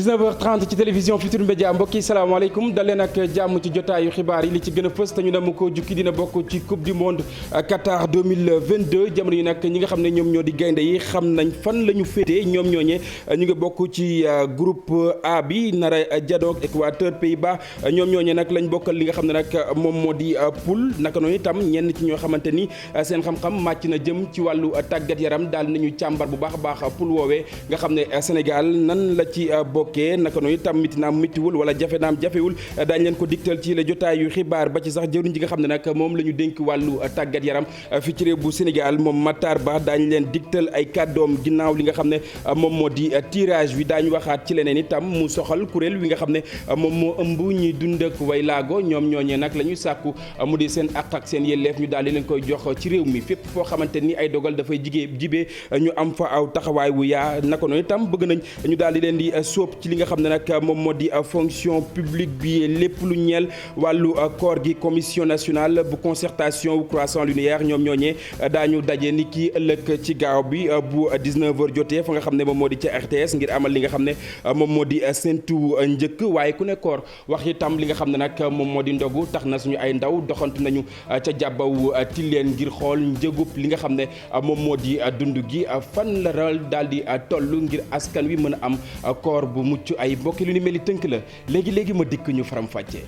19h30 ci télévision Futurs Médias mbokk yi salaamaaleykum dal leen ak jàmm ci jotaayu xibaar yi li ci gën a fës te ñu dem ko jukki dina bokk ci coupe du monde Qatar 2022 jamono yi nag ñi nga xam ne ñoom ñoo di gaynde yi xam nañ fan la ñu féetee ñoom ñooñee ñu ngi bokk ci groupe A bi nara jadoog Équateur Pays-Bas ñoom ñooñee nag lañ bokkal li nga xam ne nag moom moo di poule naka noonu itam ñenn ci ñoo xamante ni seen xam-xam màcc na jëm ci wàllu tàggat yaram daal nañu càmbar bu baax a baax poule woowee nga xam ne Sénégal nan la ci bokkee naka noonu itam miti naam mitiwul wala jafe naam jafewul daañ leen ko digtal ci la jotaayu xibaar ba ci sax jëruñ ji nga xam ne nag moom la ñu dénk wàllu tàggat yaram fii ci réew bu Sénégal moom Matar Ba daañ leen digtal ay kàddoom ginnaaw li nga xam ne moom moo di tirage wi daañu waxaat ci leneen itam mu soxal kuréel wi nga xam ne moom moo ëmb ñuy dund ak way laago ñoom ñooñee nag la ñuy sàkku mu di seen àq ak seen yelleef ñu daal di leen koy jox ci réew mi fépp foo xamante ni ay dogal dafay jibee ñu am fa aw taxawaay wu yaa naka noonu itam bëgg nañ ñu daal di leen di sóob ci li nga xam ne nag moom moo di fonction publique bi lépp lu ñeel wàllu koor gi commission nationale bu concertation wu croissant lunaire ñoom ñooñee daañu daje ni ki ëllëg ci gaaw bi bu 19h jotee fa nga xam ne moom moo di ca RTS ngir amal li nga xam ne moom moo di séntu njëkk waaye ku ne koor wax itam li nga xam ne nag moom moo di ndogu tax na suñu ay ndaw doxantu nañu ca jàbbawu Tilène ngir xool njëgub li nga xam ne moom moo di dund gi fan la ral daal di toll ngir askan wi mën a am koor bu mucc ay mbokki lu ni mel ni tënk la léegi ma dikk ñu faram fàccee.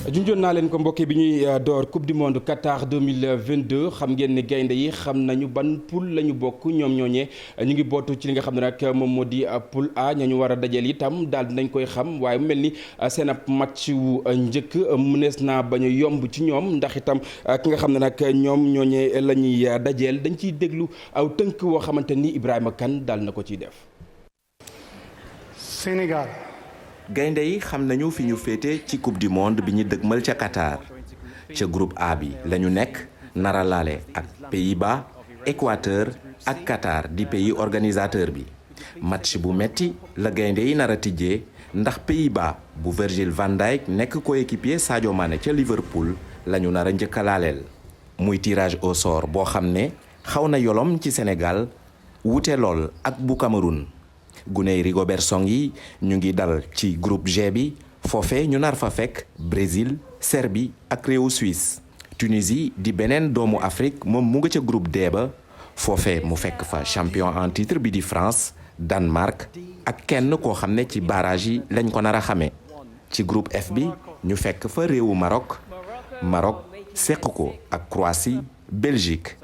junjoon naa leen ko mbokki bi ñuy door coupe du monde Qatar 2022 xam ngeen ne gaynde yi xam nañu ban poule la ñu bokk ñoom ñooñee ñu ngi bootu ci li nga xam ne nag moom moo di poule A ñañu war a dajeel itam daal dinañ koy xam waaye mu mel ni seen ab match wu njëkk mënees naa bañ a yomb ci ñoom ndax itam ki nga xam ne nag ñoom ñooñee la ñuy dajeel dañ ciy déglu aw tënk woo xamante ni Ibrahima Kane daal na ko ciy def. Sénégal. gaynde yi xam nañu fi ñu féete ci coupe du monde bi ñu dëgmal ca Qatar ca groupe A bi la ñu nekk nara laale ak Pays-Bas Équateur ak Qatar di pays organisateur bi match bu metti la gaynde yi nara tijjee ndax Pays-Bas bu Virgil van Dijk nekk coéquipier Sadio Mané ca Liverpool la ñu nara njëkk a laaleel muy tirage au sort boo xam ne xaw na yolom ci Sénégal wute lool ak bu Cameroun guney Rigobert Song yi ñu ngi dal ci groupe G bi foofe ñu nar fa fekk Brésil Serbie ak réewu Suisse Tunisie di beneen doomu Afrique moom mu nga ca groupe D ba foofe mu fekk fa champion en titre bi di France Danemark ak kenn koo xam ne ci barrage yi lañ ko nar a xamee ci groupe F bi ñu fekk fa réewu Maroc seq ko ak Croatie Belgique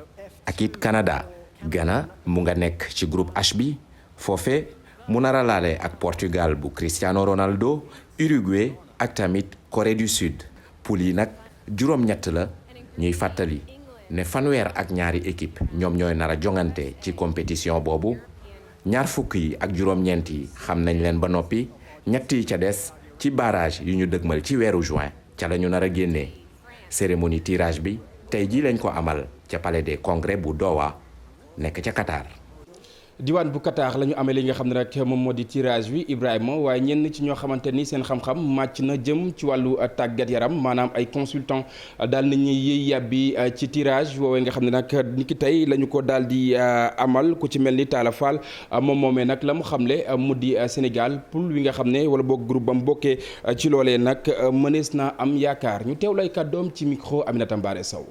ak it Canada Ghana mu nga nekk ci groupe H bi foofe mu nar a laale ak Portugal bu Cristiano Ronaldo Uruguay ak tamit Corée du Sud poule yi nag juróom-ñett la ñuy fàttali ne fanweer ak ñaari équipe ñoom ñooy nar a jongante ci compétition boobu ñaar fukk yi ak juróom-ñeent yi xam nañ leen ba noppi ñett yi ca des ci barrage yu ñu dëgmal ci weeru juin ca la ñu nar a génnee cérémonie tirage bi tey jii lañ ko amal ca palais des congrès bu Doha nekk ca Qatar. diwaan bu Qatar la ñu amee li nga xam ne rek moom moo di tirage wi Ibrahima waaye ñenn ci ñoo xamante ni seen xam-xam màcc na jëm ci wàllu tàggat yaram maanaam ay consultant daal nañuy yëy yàbbi ci tirage woowee nga xam ne nag ni ki tey la ñu ko daal di amal ku ci mel ni Talla Fall moom moomee nag la mu xamle mu di Sénégal poule wi nga xam ne wala boog groupe ba mu bokkee ci loolee nag mënees naa am yaakaar ñu teew lay kàddoom ci micro Aminata Mbaare Sow.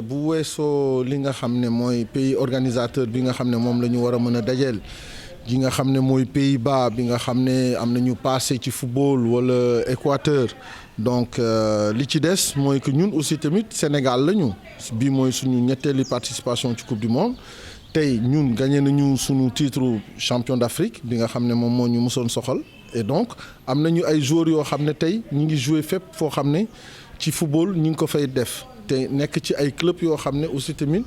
bu weesoo li nga xam ne mooy pays organisateur bi nga xam ne moom la ñu war a mën a dajeel ji nga xam ne mooy Pays-Bas bi nga xam ne am nañu passé ci football wala Équateur donc li ci des mooy que ñun aussi tamit Sénégal la ñu bii mooy suñu ñetteeli participation ci coupe du monde tey ñun gagné nañu suñu titre champion d'Afrique bi nga xam ne moom moo ñu mësoon soxal et donc am nañu ay joueurs yoo xam ne tey ñu ngi joué fépp foo xam ne ci football ñu ngi ko fay def. te nekk ci ay club yoo xam ne aussi tamit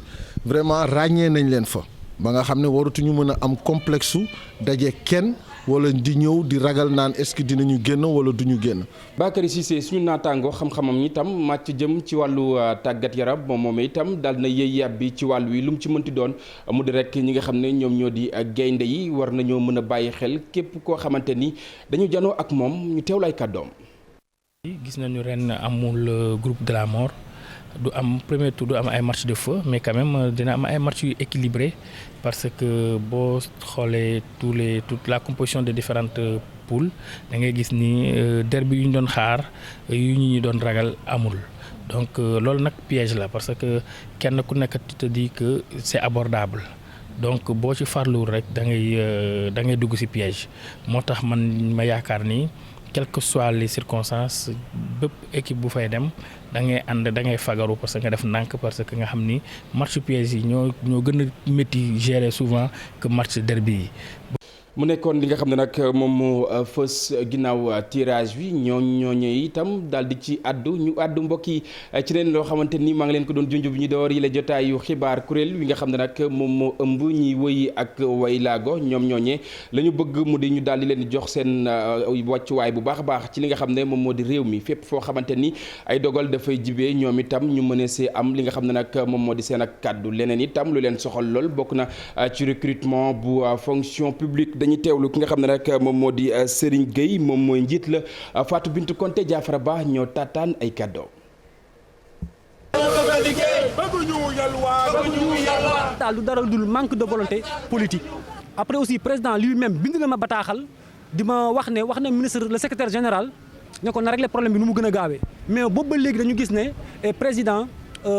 vraiment ràññee nañ leen fa ba nga xam ne waratuñu mën a am complexe su daje kenn wala di ñëw di ragal naan est-ce que dinañu génn wala duñu génn. Bakary Cissé suñu naataango xam-xamam itam màcc jëm ci wàllu tàggat yaram moom itam daal na yëy yàbbi ci wàll wi lu mu ci mënti doon mu di rek ñi nga xam ne ñoom ñoo di gaynde yi war nañoo mën a bàyyi xel képp koo xamante ni dañu janoo ak moom ñu teewlay kàddoom. gis nañu ren amul groupe de la mort du am premier tour du am ay match de feu mais quand même dina am ay match yu équilibré parce que boo xoolee toute la composition des différentes poules da ngay gis ni derby yu ñu doon xaar yu ñu doon ragal amul donc loolu nag piège la parce que kenn ku nekk te dit que c'est abordable donc boo ci farluwul rek da ngay dugg ci piège moo tax man ma yaakaar ni quelles que soient les circonstances bépp équipe bu fay dem da ngay fagaru parce que nga def ndànk parce que nga xam ni match piège yi ñoo gën a métti gérer souvent que match derby yi. mu nekkoon li nga xam ne nag moom moo fës ginnaaw tirage bi ñooñee itam daal di ci ñu àddu mbokk yi ci leen loo xamante ni maa ngi leen ko doon junj bi ñu door yi la jotaayu xibaar kuréel wi nga xam ne nag moom moo ëmb ñi wëy ak way laago ñoom ñooñee la ñu bëgg mu di ñu daal di leen di jox seen wàccuwaay bu baax a baax ci li nga xam ne moom moo di réew mi fépp foo xamante ni ay dogal dafay jibee ñoom itam ñu mën a see am li nga xam ne nag moom moo di seen ak kàddu leneen itam lu leen soxal lool bokk na ci recrutement bu fonction publique dañuy teewlu ki nga xam ne nag moom moo di Serigne Gueye moom mooy njiit la Fatou Bintou Konté Diafara Ba ñoo taataan ay kàddoo. daal du dara dul manque de volonté politique après aussi président lui-même bind na ma bataaxal di ma wax ne ministre le secrétaire général ne ko na régler problème bi nu mu gën a gaawee mais boobu ba léegi dañu gis ne président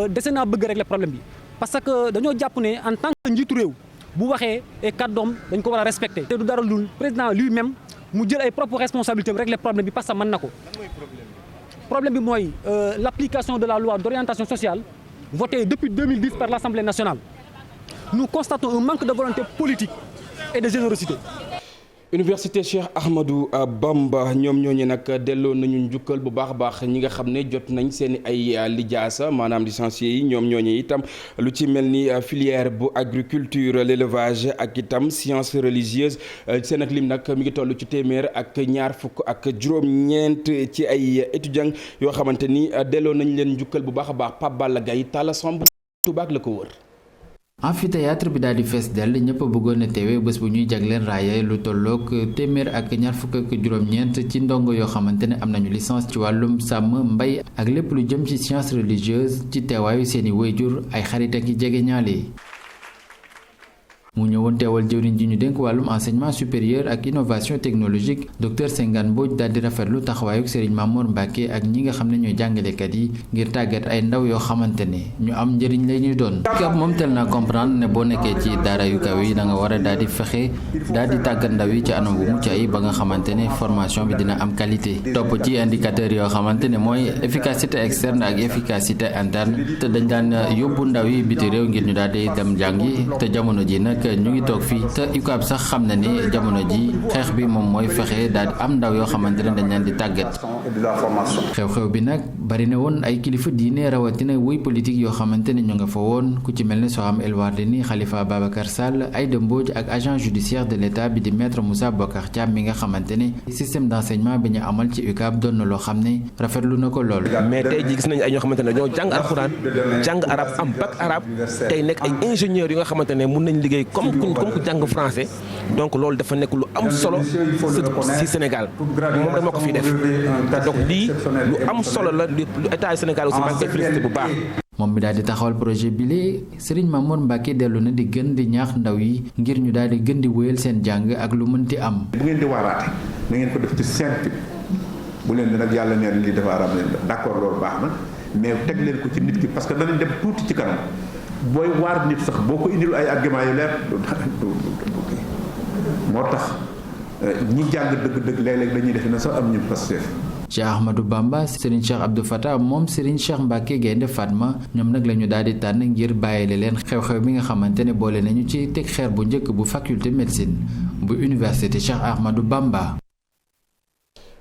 dese naa bëgg régler problème bi parce que dañoo jàpp ne en tant que njiitu réew bu waxee kàddoom dañ ko war a respecter te du dara dul président lui-même mu jël ay propres responsabilités régler problème bi parce que mën na ko. problème bi mooy l'application de la loi d'orientation sociale votée depuis 2010 par l'Assemblée nationale. Nous constatons un manque de volonté politique et de générosité. Université Cheikh Ahmadou Bamba ñoom ñooñu nag delloo nañu njukkal bu baax a baax ñi nga xam ne jot nañ seen ay lijaasa maanaam licenciés yi ñoom ñooñu itam lu ci mel ni filière bu agriculture l'élevage ak itam sciences religieuses seen ak lim nag mi ngi toll ci téeméer ak ñaar fukk ak juróom-ñeent ci ay étudiants yoo xamante ni delloo nañ leen njukkal bu baax a baax Pape Balla Gaye Talla Samb Touba ak la ko wër. amphithéâtre bi daal di fees dell ñëpp a bëggoon a teewe bés bu ñuy jagleen raaya lu tolloog téeméer ak ñaar fukk ak juróom-ñeent ci ndongo yoo xamante ne am nañu licence ci wàllum sàmm mbay ak lépp lu jëm ci science religieuse ci teewaayu seeni waajur ay xarit ak i jege ñaale mu ñëwoon teewal jëwriñ ji ñu dénk wàllum enseignement supérieur ak innovation technologique docteur Sengane Mbodj daal di rafetlu taxawaayuk Serigne Mamour Mbacké ak ñi nga xam ne ñooy jàngalekat yi ngir tàggat ay ndaw yoo xamante ne ñu am njëriñ la ñuy doon. UCAB moom tel na comprendre ne boo nekkee ci daara yu kaw yi da nga war a daal di fexe daal di tàggat ndaw yi ci anam bu mucc ayib ba nga xamante ne formation bi dina am qualité topp ci indicateurs yoo xamante ne mooy efficacité externe ak efficacité interne te dañ daan yóbbu ndaw yi biti réew ngir ñu daal di dem jàngi te jamono ji nag ñu ngi toog fii te UCAB sax xam na ni jamono ji xeex bi moom mooy fexe daal di am ndaw yoo xamante ne dañ leen di tàggat. xew-xew bi nag bari na woon ay kilifa diine rawatina wuy politique yoo xamante ne ñu nga fa woon ku ci mel ne Soham El Wardini Khalifa Babacar Sall Aïda Mbodj ak agent judiciaire de l'État bi di maître Moussa Bokar Thiam mi nga xamante ne système d'enseignement bi ñu amal ci UCAB doon na loo xam ne rafetlu na ko lool. mais tey jii gis nañu ay ñoo xamante ne ñoo jàng alxuraan jàng arab am bac arabe tey nekk ay ingénieurs yi nga xamante ne mun nañ liggéey comme ku jàng français donc loolu dafa nekk lu am solo ci Sénégal moom rek moo ko fiy def donc lii lu am solo la lu état Sénégal aussi maa ngi koy félicité bu baax. moom mi daal di taxawal projet bile Serigne Mamour Mbacké dellu na di gën di ñaax ndaw yi ngir ñu daal di gën di wéyal seen jàng ak lu mënti am. bu ngeen di waaraate na ngeen ko def ci scientifique bu leen di nag yàlla neen lii dafa arab leen d'accord loolu baax na mais teg leen ko ci nit ki parce que danañ dem tuuti ci kanam booy waar nit sax boo ko indil ay argument yu leer moo tax ñi jàng dëgg-dëgg léeg-léeg dañuy def na sax am ñu Pastef. Cheikh Ahmadou Bamba Serigne Cheikh Abdou Fatah moom Serigne Cheikh Mbacké Gaynde Fatma ñoom nag la ñu daal di tànn ngir bàyyile leen xew-xew bi nga xamante ne boole nañu ci teg xeer bu njëkk bu faculté médecine bu université Cheikh Ahmadou Bamba.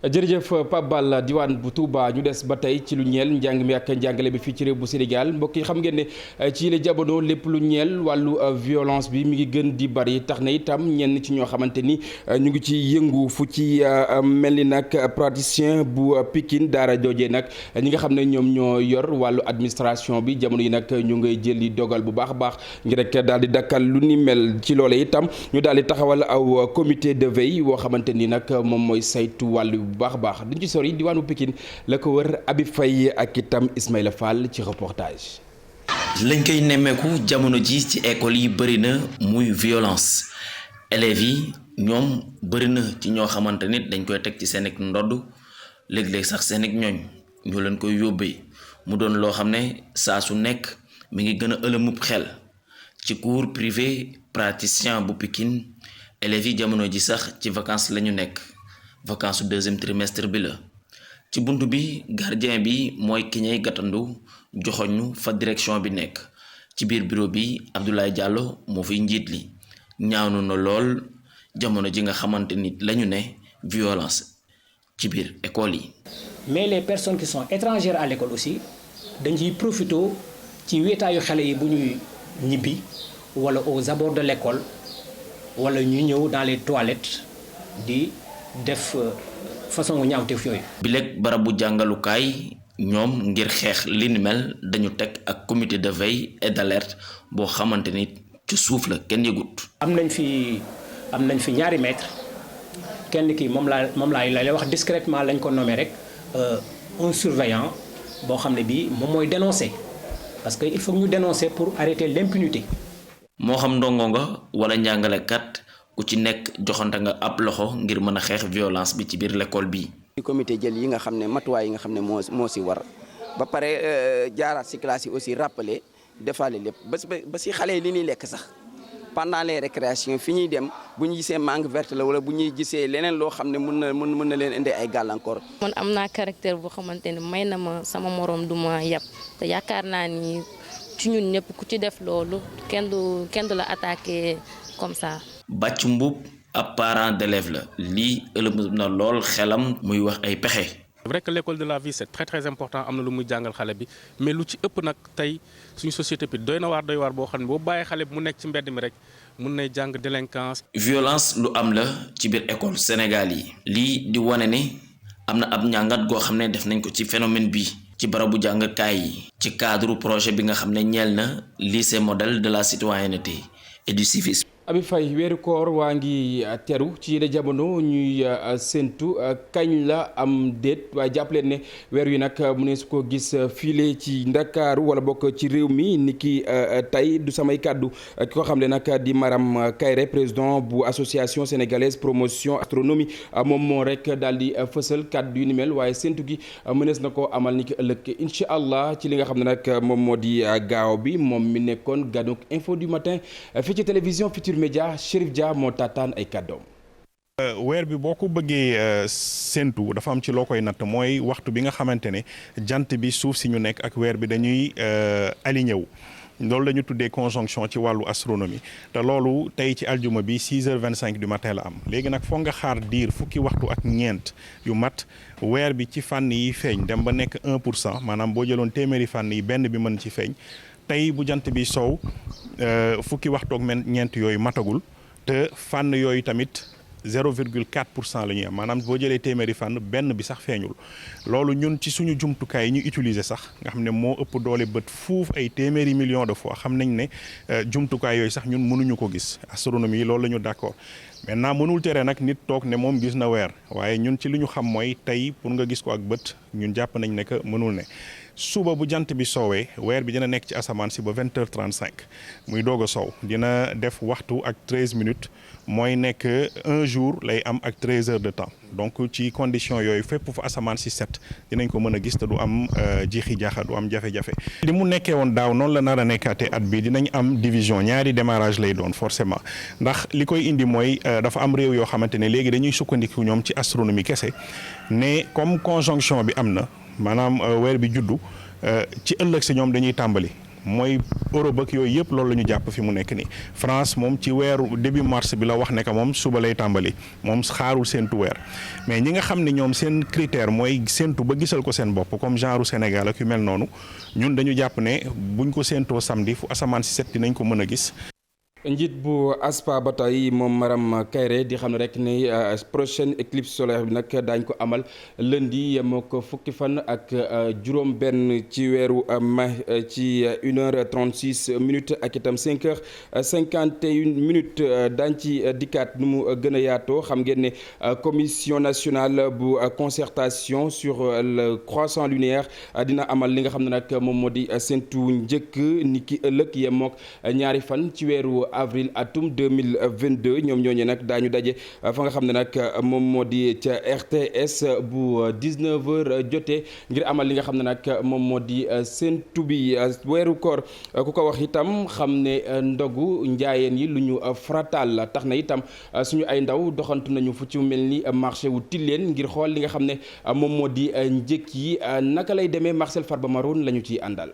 jërëjëf Pape Balla diwaan bu Touba ñu des ba tey ci lu ñeel njàng mi ak njàngale bi fii ci réew bu Sénégal mbokk yi xam ngeen ne ci la jamono lépp lu ñeel wàllu violence bi mi ngi gën di bari tax na itam ñenn ci ñoo xamante ni ñu ngi ci yëngu fu ci mel ni nag praticien bu Pikine daara joojee nag ñi nga xam ne ñoom ñoo yor wàllu administration bi jamono yi nag ñu ngay jëli dogal bu baax a baax ngir rek daal di dakkal lu ni mel ci loole itam ñu daal di taxawal aw comité de veille woo xamante ni nag moom mooy saytu wàllu bu baax a baax duñ ci sori diwaanu Pikine la ko wër Habib Faye ak itam Ismaïla Fall ci reportage. lañ koy nemmeeku jamono ji ci école yi bëri na muy violence élèves yi ñoom bëri na ci ñoo xamante nit dañ koy teg ci seen ak ndodd léeg-léeg sax seen ak ñooñ ñoo leen koy yóbbee mu doon loo xam ne saa su nekk mi ngi gën a ëlëmub xel ci cours privé praticien bu Pikine élèves yi jamono ji sax ci vacances la ñu nekk. vacances deuxième trimestre bi la ci buntu bi gardien bi mooy ki ñay gàttandu joxoñu fa direction bi nekk ci biir bureau bi Abdoulaye Diallo moo fiy njiit li ñaawnu na lool jamono ji nga xamante ni lañu ne violence ci biir école yi. mais les personnes qui sont étrangères à l'école aussi dañ ciy profité ci wéetaayu xale yi bu ñuy ñibbi wala aux abords de l'école wala ñu ñëw dans les toilettes di def façon ñaawteef yooyu. bi léegi barabu jàngalukaay ñoom ngir xeex li ni mel dañu teg ak comité de veille et d'alerte boo xamante ni ci suuf la kenn yëgut. am nañ fi ñaari maître kenn ki moom laay lay wax discrètement lañ ko nommé rek un surveillant boo xam ne bii moom mooy dénoncer parce que il faut ñu dénoncer pour arrêter l'impunité. moo xam ndongo nga wala njàngalekat. ku ci nekk joxante nga ab loxo ngir mën a xeex violence bi ci biir l'école bi. comité jël yi nga xam ne matuwaay yi nga xam ne moo si war ba pare jaaraat si classe yi aussi rappeler defaale lépp ba si xale yi li ñuy lekk sax pendant les récréations fi ñuy dem bu ñu gisee mangue verte la wala bu ñuy gisee leneen loo xam ne mën na leen indi ay gàllankoor. man am naa caractère boo xamante ne may na ma sama moroom du ma yab te yaakaar naa ni ci ñun ñëpp ku ci def loolu kenn du la attaqué comme ça. Bàcc Mbub ab parent d'élève la lii ëlëm na lool xelam muy wax ay pexe. c'est vrai que l'école de la vie c'est très très important am na lu muy jàngal xale bi mais lu ci ëpp nag tey suñu société bi doy waar boo xam ne boo bàyyi xale bi mu nekk ci mbedd mi rek mun nay jàng délinquance. violence lu am la ci biir école Sénégal yi. lii di wane ne am na ab njàngat goo xam ne def nañ ko ci phénomène bi ci barabu jàngkaay yi. ci cadre projet bi nga xam ne ñeel na lycée modèle de la citoyenneté et du civisme. Abi Faye weeru koor waa ngi teru ci yéen jamono ñuy séntu kañ la am déet waaye jàpp leen ne weer wi nag mu ne su ko gis file ci Ndakaaru wala bokk ci réew mi ni ki tey du samay kàddu ki ko xam ne nag di Maram Kayre président bu association sénégalaise promotion astronomie moom moo rek daal di fësal kàddu yu ni mel waaye séntu gi mënees na ko amal ni ki ëllëg incha allah ci li nga xam ne nag moom moo di gaaw bi moom mi nekkoon ganuk info du matin fii ci télévision Futurs Médias Chérif Dia moo taataan ay kàddoom. weer bi boo ko bëggee séntu dafa am ci loo koy natt mooy waxtu bi nga xamante ne jant bi suuf si ñu nekk ak weer bi dañuy aligné wu loolu la ñu tuddee conjonction ci wàllu astronomie te loolu tey ci aljuma bi 6h25 du matin la am léegi nag foog nga xaar diir fukki waxtu ak ñeent yu mat weer bi ci fànn yi feeñ dem ba nekk 1% maanaam boo jëloon téeméeri fànn yi benn bi mën ci feeñ tey bu jant bi sow fukki waxtu ak ñeent yooyu matagul te fànn yooyu tamit 0,4% la ñuy am maanaam boo jëlee téeméeri fànn benn bi sax feeñul loolu ñun ci suñu jumtukaay yi ñu utiliser sax nga xam ne moo ëpp doole bët fuuf ay téeméeri millions de fois xam nañ ne jumtukaay yooyu sax ñun mënuñu ko gis astronomie yi loolu la ñu d'accord maintenant mënul tere nag nit toog ne moom gis na weer waaye ñun ci li ñu xam mooy tey pour nga gis ko ak bët ñun jàpp nañ ne que mënul ne suba bu jant bi soowee weer bi dina nekk ci asamaan si ba 20h35 muy doog a sow dina def waxtu ak 13 minutes mooy nekk un jour lay am ak 13 heures de temps donc ci condition yooyu fépp fu asamaan si set dinañ ko mën a gis te du am jiixi jaaxa du am jafe-jafe. li mu nekkee woon daaw noonu la nar a nekkaatee at bi dinañ am division ñaari démarrage lay doon forcément ndax li koy indi mooy dafa am réew yoo xamante ne léegi dañuy sukkandiku ñoom ci astronomie kese ne comme conjonction bi am na maanaam weer bi juddu ci ëllëg si ñoom dañuy tàmbali mooy Europe ak yooyu yëpp loolu la ñu jàpp fi mu nekk nii France moom ci weeru début mars bi la wax ne que moom suba lay tàmbali moom xaarul séntu weer mais ñi nga xam ne ñoom seen critère mooy séntu ba gisal ko seen bopp comme genre Sénégal ak yu mel noonu ñun dañu jàpp ne buñ ko séntoo samedi fu asamaan si set dinañ ko mën a gis. njiit bu ASPA ba tey moom Maram Kairé di xam ne rek ne prochaine éclipse solaire bi nag daañ ko amal lundi yemoo ko fukki fan ak juróom benn ci weeru mai ci 1h36 ak itam 5h51 daañ ci dikkaat nu mu gën a yaatoo xam ngeen ne commission nationale bu concertation sur le croissant lunaire dina amal li nga xam ne nag moom moo di séntu njëkk ni ki ëllëg yemook ñaari fan ci weeru avril atum 2022 ñoom ñooñu nag daañu daje fa nga xam ne nag moom moo di ca RTS bu 19h jotee ngir amal li nga xam ne nag moom moo di séntu bi weeru koor ku ko wax itam xam ne ndogu njaayeen yi lu ñu farataal la tax na itam suñu ay ndaw doxantu nañu fu ci mel ni marché wu Tilène ngir xool li nga xam ne moom moo di njëkk yi naka lay demee Marcel Farba Maroon la ñu ciy àndal.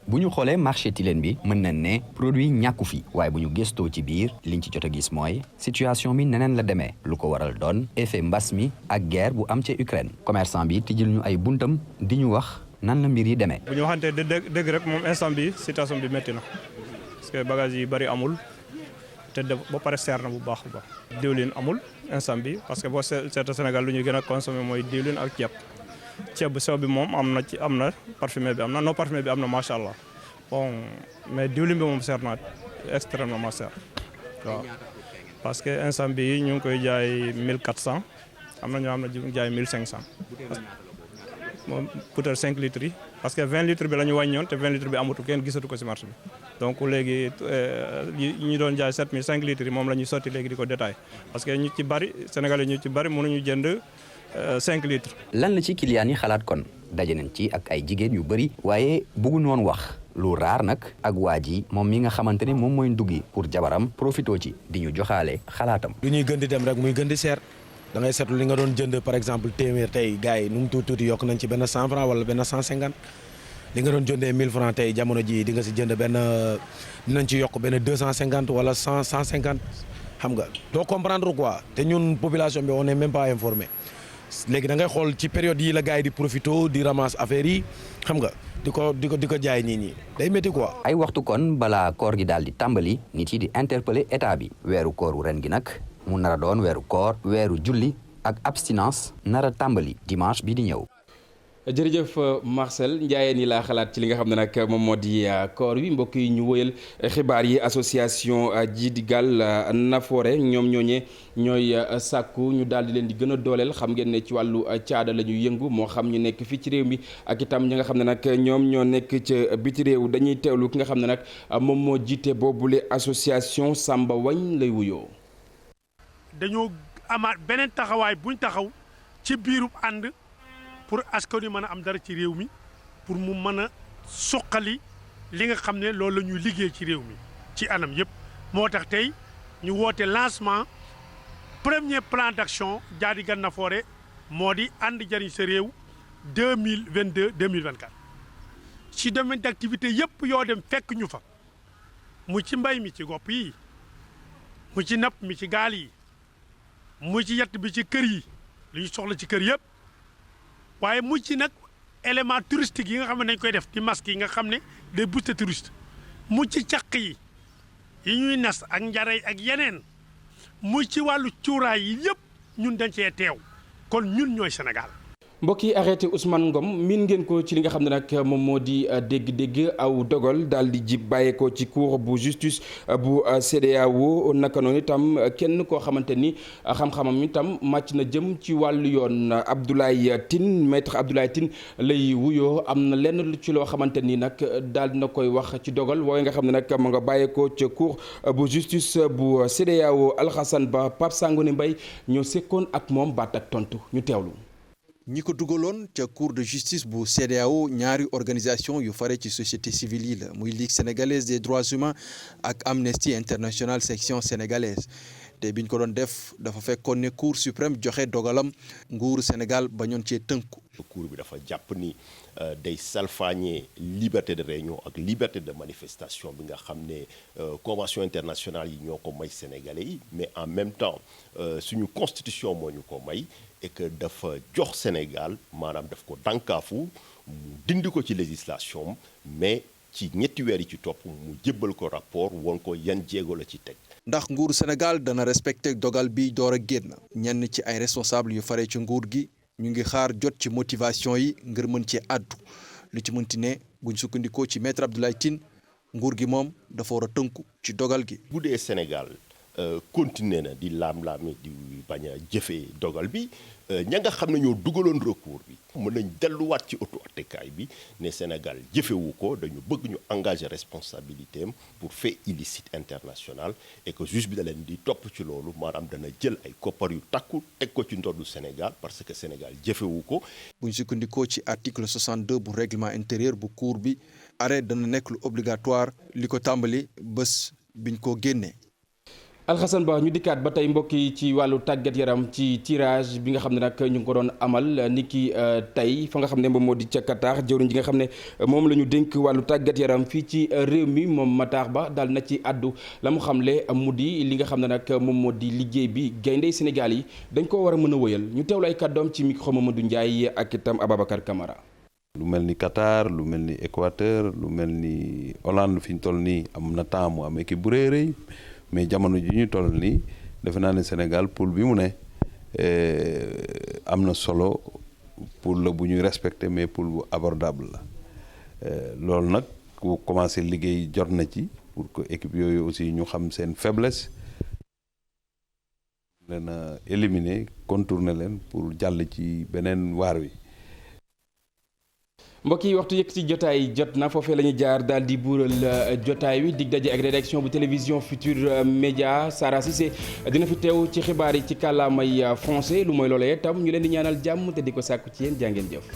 bu ñu xoolee marché Tilène bi mën nañ ne produit ñàkku fi waaye bu ñu gëstoo ci biir liñ ci jot a gis mooy situation bi neneen la demee lu ko waral doon effet mbas mi ak guerre bu am ca Ukraine commerçant bi tijjil ñu ay buntam di ñu wax nan la mbir yi demee. bu ñu waxantee dëgg rek moom instant bi situation bi métti na parce que bagage yi bari amul te ba pare seer na bu baax a baax. diwlin amul instant bi parce que boo seeta Sénégal lu ñuy gën a consommer mooy diwlin ak ceeb bu sew bi moom am na parfumé bi am na non parfumé bi am na macha allah bon mais diwlin bi moom seer na extrêmement seer waaw parce que instant bi ñu ngi koy jaay 1400 am na ñoo xam ne ñu ngi jaay 1500 moom peut-être 5 litres yi parce que 20 litres bi la ñu wàññoon te 20 litres bi amatu kenn gisatu ko ci marché bi donc léegi ñu doon jaay 7000 5 litres yi moom la ñuy sotti léegi di ko détail parce que ñu ci bari Sénégalais ñu ci bari mënuñu jënd 5 litres. lan la ci client yi xalaat kon daje nañ ci ak ay jigéen yu bëri waaye bëggu noon wax lu raar nag ak waa ji moom mi nga xamante ne moom mooy nduggi pour jabaram profitoo ci di ñu joxaale xalaatam. lu ñuy gën di dem rek muy gën di seer da ngay seetlu li nga doon jënd par exemple téeméer tey gars yi nu mu tuuti yokk nañ ci benn 100 francs wala benn 150 li nga doon jëndee 1000 francs tey jamono ji di nga si jënd benn dinañ ci yokk benn 250 wala 150 xam nga doo comprendre quoi te ñun population bi on n'est même pas informé. léegi da ngay xool ci période yi la gars yi di profito di ramasse affaire yi xam nga di ko jaay nit ñi day métti quoi. ay waxtu kon balaa koor gi daal di tàmbali nit yi di interpeller état bi weeru kooru ren gi nag mu nar a doon weeru koor weeru julli ak abstinence nar a tàmbali dimanche bi di ñëw. jërëjëf Marcel njaayeen yi laa xalaat ci li nga xam ne nag moom moo di koor wi mbokk yi ñu wëyal xibaar yi association ji di Gal Nafoore ñoom ñooy sàkku ñu daal di leen di gën a dooleel xam ngeen ne ci wàllu caada la ñuy yëngu moo xam ñu nekk fii ci réew mi ak itam ñi nga xam ne nag ñoom ñoo nekk ca biti réew dañuy teewlu ki nga xam ne nag moom moo jiite boobule association Samba Wañ lay wuyoo. dañoo amaat beneen taxawaay buñ taxaw ci biiru ànd. pour askan wi mën a am dara ci réew mi pour mu mën a suqali li nga xam ne loolu la ñuy liggéey ci réew mi ci anam yëpp moo tax tey ñu woote lancement premier plan d'action Jadi Gal Nafoore moo di ànd jariñ sa réew 2022-2024 ci domaine d'activité yëpp yoo dem fekk ñu fa mu ci mbay mi ci gopp yi mu ci napp mi ci gaal yi mu ci yett bi ci kër yi li ñu soxla ci kër yëpp waaye mu ci nag élément touristique yi nga xam ne dañ koy def di masque yi nga xam ne day booster touriste mu ci caq yi ñuy nas ak njaray ak yeneen mu ci wàllu cuuraay yi yëpp ñun dañ cee teew kon ñun ñooy Sénégal. mbokk yi arrêté Ousmane Ngom miin ngeen ko ci li nga xam ne nag moom moo di dégg-dégg aw dogal daal di jib bàyyeekoo ci cour bu justice bu CEDEAO naka noonu itam kenn koo xamante ni xam-xamam itam màcc na jëm ci wàllu yoon Abdoulaye Tine maître Abdoulaye Tine lay wuyoo am na lenn ci loo xamante ni nag daal dina koy wax ci dogal waaye nga xam ne nag ma nga bàyyeekoo ca cour bu justice bu CEDEAO Alhassane Ba Pape Sangone Mbaye ñoo sekkoon ak moom baat ak tontu ñu teewlu. ñi ko dugaloon ca cour de justice bu CEDEAO ñaari organisation yu fare ci société civile yi la muy Ligue sénégalaise des droits humains ak Amnesty International section sénégalaise te biñ ko doon def dafa fekkoon ne Cour suprême joxe dogalam nguuru Sénégal bañoon cee tënku. Cour bi dafa jàpp ni day salfaañee liberté de réunion ak liberté de manifestation bi nga xam ne convention internationale yi ñoo ko may sénégalais yi mais en même temps suñu constitution moo ñu ko may et que dafa jox Sénégal maanaam daf ko dànkaafu mu dindi ko ci législation mais ci ñetti weer yi ci topp mu jébbal ko rapport woon ko yan jéego la ci teg. ndax nguuru Sénégal dana respecté dogal bi door a génn ñenn ci ay responsable yu fare ci nguur gi ñu ngi xaar jot ci motivation yi ngir mën cee àddu lu ci mënti ne buñ sukkandikoo ci maître Abdoulaye Tine nguur gi moom dafa war a tënku ci dogal gi. bu dee Sénégal continuer na di laam-laame di bañ a jëfee dogal bi ña nga xam ne ñoo dugaloon recours bi mën nañ delluwaat ci auto attekaay bi ne Sénégal jëfewu ko dañu bëgg ñu engager responsabilité am pour fait illicite international et que juge bi da leen di topp ci loolu maanaam dana jël ay koppar yu takku teg ko ci ndoddu Sénégal parce que Sénégal jëfewu ko. buñ sukkandikoo ci article 62 bu règlement intérieur bu cour bi arrêt dana nekk lu obligatoire li ko tàmbali bés biñ ko génnee. Alxasan Ba ñu dikkaat ba tey mbokk yi ci wàllu tàggat yaram ci tirage bi nga xam ne nag ñu ngi ko doon amal niki tey fa nga xam ne moom moo di ca Qatar jëwriñ ji nga xam ne moom la ñu dénk wàllu tàggat yaram fii ci réew mi moom Matar Ba daal na ci àddu la mu xamle mu di li nga xam ne nag moom moo di liggéey bi gayndey Sénégal yi dañ koo war a mën a wëyal ñu teewlu ay kàddoom ci micro Mamadou Ndiaye ak itam Ababacar Camara. lu mel ni Qatar lu mel ni Équateur lu mel ni Hollande fi ñu toll nii am na temps mu am équipe bu rëy rëy mais jamono ji ñu toll nii defe naa ne Sénégal poule bi mu ne am na solo poule la bu ñuy respecté mais poule bu abordable la loolu nag ku commencé liggéey jot na ci pour que équipe yooyu aussi ñu xam seen faiblesse leen a éliminer contourner leen pour jàll ci beneen waar wi. mbokk yi waxtu yëkk ci jotaay jot na foofee la ñu jaar daal di buural jotaay wi dig daje ak rédaction bu télévision Futurs Médias Sara Cissé dina fi teew ci xibaar yi ci kàllaamay français lu mooy loolee tam ñu leen di ñaanal jàmm te di ko sàkku ci yéen jàngeen jëf.